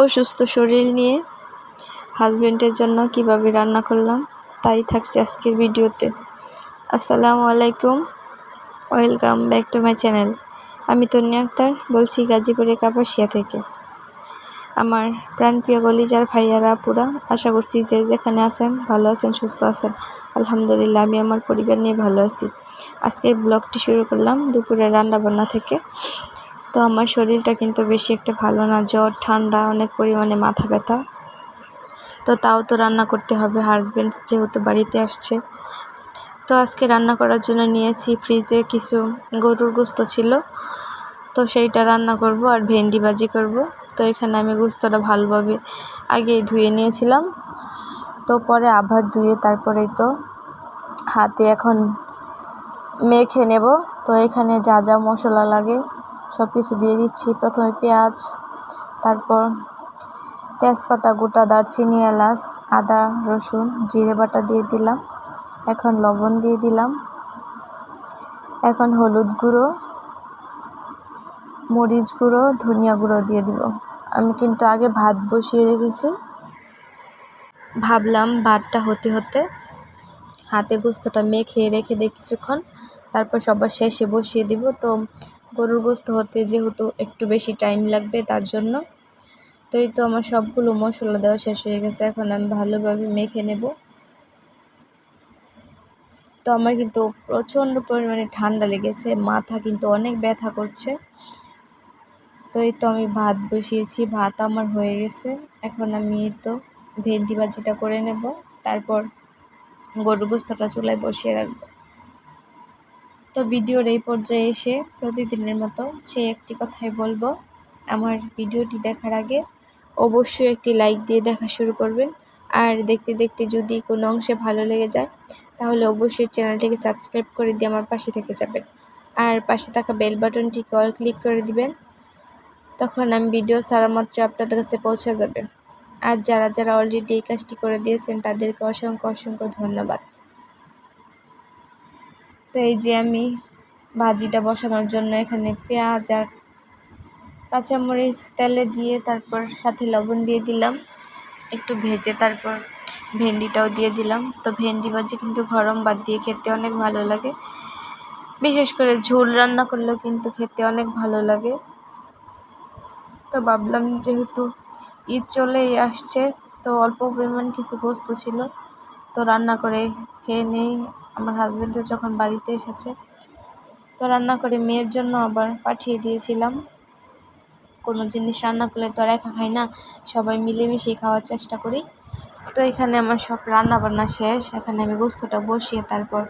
অসুস্থ শরীর নিয়ে হাজবেন্ডের জন্য কিভাবে রান্না করলাম তাই থাকছে আজকের ভিডিওতে। আসসালামু আলাইকুম, welcome back to my channel. আমি তন্নি আক্তার বলছি গাজীপুরের কাপাসিয়া থেকে। আমার প্রাণপ্রিয় কলিজার ভাইয়ারা আপুরা, আশা করছি যে যেখানে আছেন ভালো আছেন, সুস্থ আছেন। আলহামদুলিল্লাহ, আমি আমার পরিবার নিয়ে ভালো আছি। আজকের ব্লগটি শুরু করলাম দুপুরে রান্নাবান্না থেকে। তো আমার শরীরটা কিন্তু বেশি একটা ভালো না, জ্বর ঠান্ডা, অনেক পরিমাণে মাথা ব্যথা। তো তাও তো রান্না করতে হবে, হাজবেন্ড যেহেতু বাড়িতে আসছে। তো আজকে রান্না করার জন্য নিয়েছি ফ্রিজে কিছু গরুর গোস্ত ছিল, তো সেইটা রান্না করব আর ভেন্ডি ভাজি করব। তো এখানে আমি গোস্তটা ভালোভাবে আগেই ধুয়ে নিয়েছিলাম, তো পরে আবার ধুয়ে তারপরেই তো হাতে এখন মেখে নেব। তো এখানে যা যা মশলা লাগে সব কিছু দিয়ে দিচ্ছি। প্রথমে পেঁয়াজ, তারপর তেজপাতা, গোটা দারচিনি, এলাচ, আদা, রসুন, জিরে বাটা দিয়ে দিলাম। এখন লবণ দিয়ে দিলাম। এখন হলুদ গুঁড়ো, মরিচ গুঁড়ো, ধনিয়া গুঁড়ো দিয়ে দিব। আমি কিন্তু আগে ভাত বসিয়ে রেখেছি, ভাবলাম ভাতটা হতে হতে হাতে গোস্তটা মেখে রেখে দিই কিছুক্ষণ, তারপর সবার শেষে বসিয়ে দিব। তো গরুর গোস্ত হতে যেহেতু একটু বেশি টাইম লাগবে তার জন্য। তো এই তো আমার সবগুলো মশলা দেওয়া শেষ হয়ে গেছে, এখন আমি ভালোভাবে মেখে নেব। তো আমার কিন্তু প্রচণ্ড পরিমাণে ঠান্ডা লেগেছে, মাথা কিন্তু অনেক ব্যথা করছে। তো এই তো আমি ভাত বসিয়েছি, ভাত আমার হয়ে গেছে। এখন আমি এই তো ভেন্ডি ভাজিটা করে নেব, তারপর গরুর গোস্তটা চুলায় বসিয়ে রাখবো। তো ভিডিওর এই পর্যায়ে এসে প্রতিদিনের মতো সেই একটি কথাই বলবো, আমার ভিডিওটি দেখার আগে অবশ্যই একটি লাইক দিয়ে দেখা শুরু করবেন। আর দেখতে দেখতে যদি কোনো অংশে ভালো লেগে যায় তাহলে অবশ্যই চ্যানেলটিকে সাবস্ক্রাইব করে দিয়ে আমার পাশে থেকে যাবেন। আর পাশে থাকা বেল বাটনটিকে অল ক্লিক করে দিবেন, তখন আমি ভিডিও ছাড়া মাত্র আপনাদের কাছে পৌঁছে যাবে। আর যারা যারা অলরেডি এই কাজটি করে দিয়েছেন তাদেরকে অসংখ্য অসংখ্য ধন্যবাদ। তো এই যে আমি ভাজিটা বসানোর জন্য এখানে পেঁয়াজ আর কাঁচামরিচ তেলে দিয়ে তারপর সাথে লবণ দিয়ে দিলাম, একটু ভেজে তারপর ভেন্ডিটাও দিয়ে দিলাম। তো ভেন্ডি ভাজি কিন্তু গরম ভাত দিয়ে খেতে অনেক ভালো লাগে, বিশেষ করে ঝোল রান্না করলেও কিন্তু খেতে অনেক ভালো লাগে। তো ভাবলাম যেহেতু ঈদ চলেই আসছে, তো অল্প পরিমাণ কিছু গোস্ত ছিল, তো রান্না করে খেয়ে নেই। আমার হাজবেন্ডও যখন বাড়িতে এসেছে তো রান্না করে মেয়ের জন্য আবার পাঠিয়ে দিয়েছিলাম। কোনো জিনিস রান্না করলে তো আর একা খাই না, সবাই মিলেমিশেই খাওয়ার চেষ্টা করি। তো এখানে আমার সব রান্না বান্না শেষ, এখানে আমি গোস্তটা বসিয়ে তারপর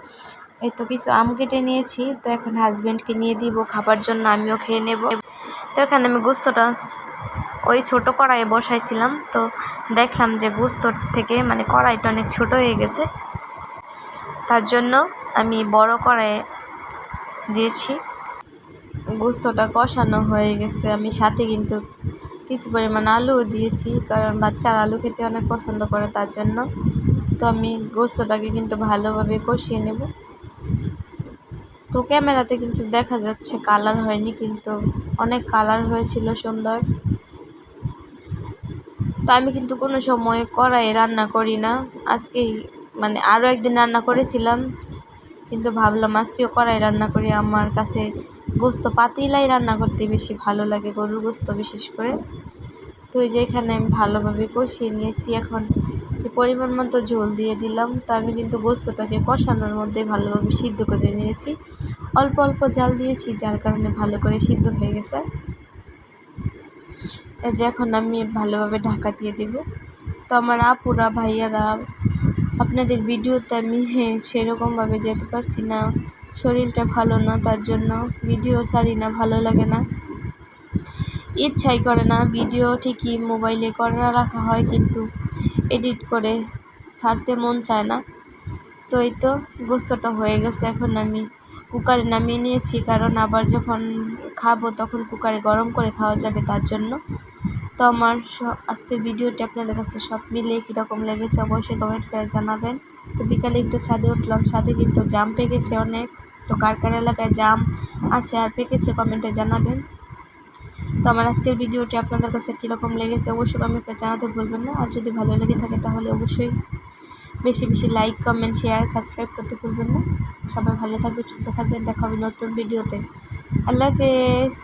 এই তো কিছু আম কেটে নিয়েছি। তো এখন হাজবেন্ডকে নিয়ে দিব খাবার জন্য, আমিও খেয়ে নেব। তো এখানে আমি গোস্তটা ওই ছোটো কড়াইয়ে বসাইছিলাম, তো দেখলাম যে গোস্তর থেকে মানে কড়াইটা অনেক ছোট হয়ে গেছে, তার জন্য আমি বড় কড়াইয়ে দিয়েছি। গোস্তটা কষানো হয়ে গেছে, আমি সাথে কিন্তু কিছু পরিমাণ আলুও দিয়েছি, কারণ বাচ্চারা আলু খেতে অনেক পছন্দ করে তার জন্য। তো আমি গোস্তটাকে কিন্তু ভালোভাবে কষিয়ে নেব। তো ক্যামেরাতে কিন্তু দেখা যাচ্ছে কালার হয়নি, কিন্তু অনেক কালার হয়েছিল সুন্দর। তো আমি কিন্তু কোনো সময় কড়াইয়ে রান্না করি না, আজকেই মানে আরও একদিন রান্না করেছিলাম, কিন্তু ভাবলাম আজকেও কড়াই রান্না করি। আমার কাছে গোস্ত পাতিলাই রান্না করতে বেশি ভালো লাগে, গরুর গোস্ত বিশেষ করে। তো এই যে এখানে আমি ভালোভাবে কষিয়ে নিয়েছি, এখন পরিমাণ মতো ঝোল দিয়ে দিলাম। তো আমি কিন্তু গোস্তটাকে কষানোর মধ্যে ভালোভাবে সিদ্ধ করে নিয়েছি, অল্প অল্প জাল দিয়েছি, যার কারণে ভালো করে সিদ্ধ হয়ে গেছে। এই যে এখন আমি ভালোভাবে ঢাকা দিয়ে দেব। তো আমার আপুরা ভাইয়ারা, আপনাদের ভিডিওতে আমি সেরকমভাবে যেতে পারছি না, শরীরটা ভালো না, তার জন্য ভিডিও ছাড়ি না, ভালো লাগে না, ইচ্ছাই করে না। ভিডিও ঠিকই মোবাইলে করে রাখা হয়, কিন্তু এডিট করে ছাড়তে মন চায় না। তো এই তো গোস্তটা হয়ে গেছে, এখন আমি কুকারে নামিয়ে নিয়েছি, কারণ আবার যখন খাবো তখন কুকারে গরম করে খাওয়া যাবে তার জন্য। তো আমার আজকের ভিডিওটি আপনাদের কাছে সব মিলিয়ে কীরকম লেগেছে অবশ্যই কমেন্ট করে জানাবেন। তো বিকালে একটু ছাদে উঠলাম, ছাদে কিন্তু জাম পেকেছে অনেক। তো কার কার এলাকায় জাম আছে আর পেকেছে কমেন্টে জানাবেন। তো আমার আজকের ভিডিওটি আপনাদের কাছে কীরকম লেগেছে অবশ্যই কমেন্টে জানাতে ভুলবেন না। আর যদি ভালো লেগে থাকে তাহলে অবশ্যই বেশি বেশি লাইক, কমেন্ট, শেয়ার, সাবস্ক্রাইব করতে ভুলবেন না। সবাই ভালো থাকবেন, সুস্থ থাকবেন। দেখা হবে নতুন ভিডিওতে। আল্লাহ হাফেজ।